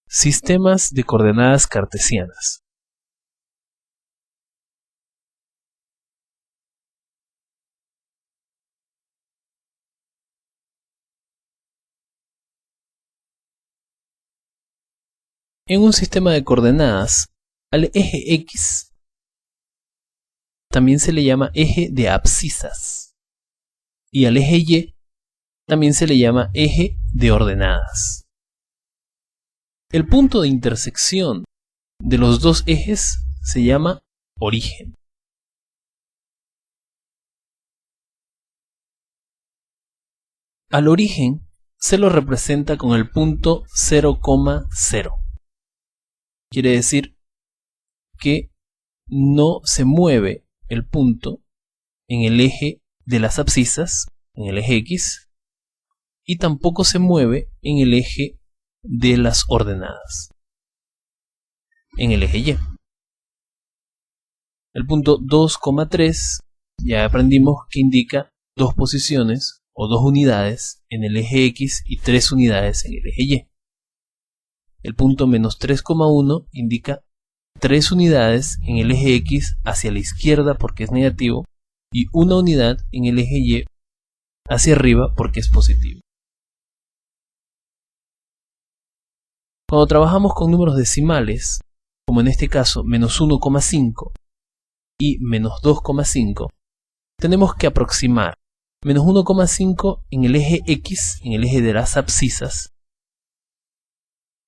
Sistemas de coordenadas cartesianas. En un sistema de coordenadas, al eje X también se le llama eje de abscisas y al eje Y también se le llama eje de ordenadas. El punto de intersección de los dos ejes se llama origen. Al origen se lo representa con el punto 0,0. Quiere decir que no se mueve el punto en el eje de las abscisas, en el eje X, y tampoco se mueve en el eje de las ordenadas, en el eje Y. El punto 2,3 ya aprendimos que indica dos posiciones o dos unidades en el eje X y 3 unidades en el eje Y. El punto menos 3,1 indica 3 unidades en el eje X hacia la izquierda porque es negativo y una unidad en el eje Y hacia arriba porque es positivo. Cuando trabajamos con números decimales, como en este caso menos 1,5 y menos 2,5, tenemos que aproximar menos 1,5 en el eje X, en el eje de las abscisas,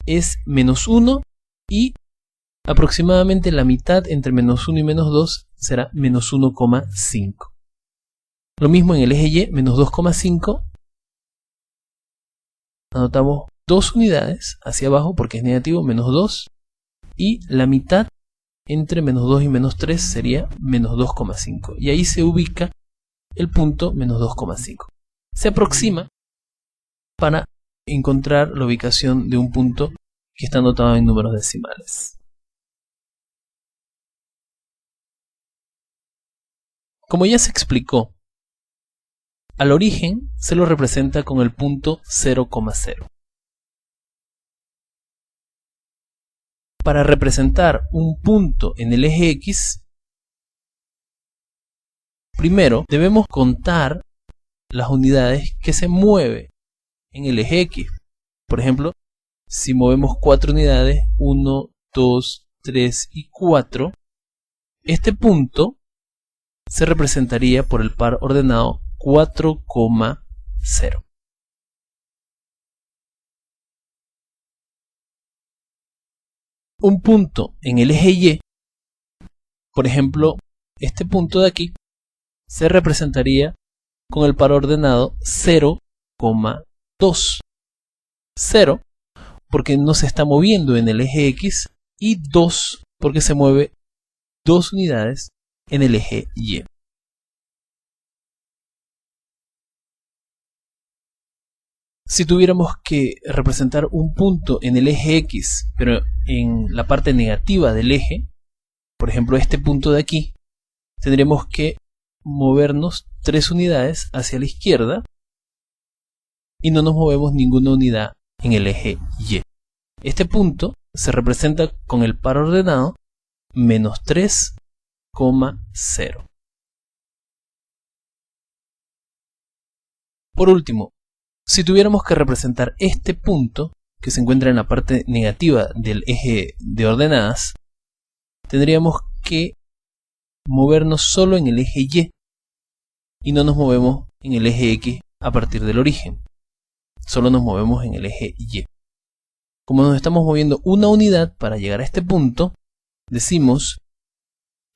es menos 1 y aproximadamente la mitad entre menos 1 y menos 2 será menos 1,5. Lo mismo en el eje Y, menos 2,5, anotamos 2 unidades hacia abajo porque es negativo, menos 2, y la mitad entre menos 2 y menos 3 sería menos 2,5. Y ahí se ubica el punto menos 2,5. Se aproxima para encontrar la ubicación de un punto que está anotado en números decimales. Como ya se explicó, al origen se lo representa con el punto 0,0. Para representar un punto en el eje X, primero debemos contar las unidades que se mueven en el eje X. Por ejemplo, si movemos 4 unidades, 1, 2, 3 y 4, este punto se representaría por el par ordenado 4,0. Un punto en el eje Y, por ejemplo, este punto de aquí, se representaría con el par ordenado 0,2. 0 porque no se está moviendo en el eje X y 2 porque se mueve 2 unidades en el eje Y. Si tuviéramos que representar un punto en el eje X, pero en la parte negativa del eje, por ejemplo este punto de aquí, tendríamos que movernos 3 unidades hacia la izquierda y no nos movemos ninguna unidad en el eje Y. Este punto se representa con el par ordenado menos 3,0. Por último, si tuviéramos que representar este punto que se encuentra en la parte negativa del eje de ordenadas, tendríamos que movernos solo en el eje Y y no nos movemos en el eje X a partir del origen. Solo nos movemos en el eje Y. Como nos estamos moviendo una unidad para llegar a este punto, decimos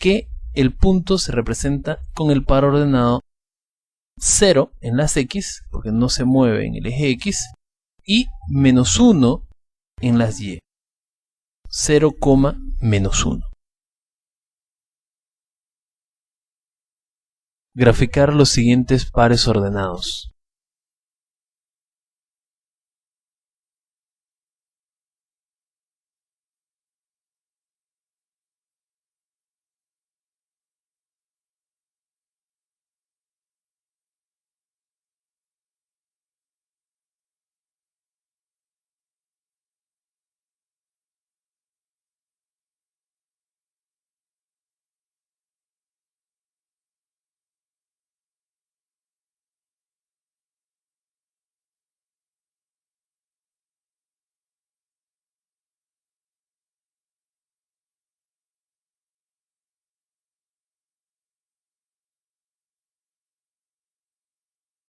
que el punto se representa con el par ordenado 0 en las X, porque no se mueve en el eje X, y menos 1 en las Y. 0,-1. Graficar los siguientes pares ordenados.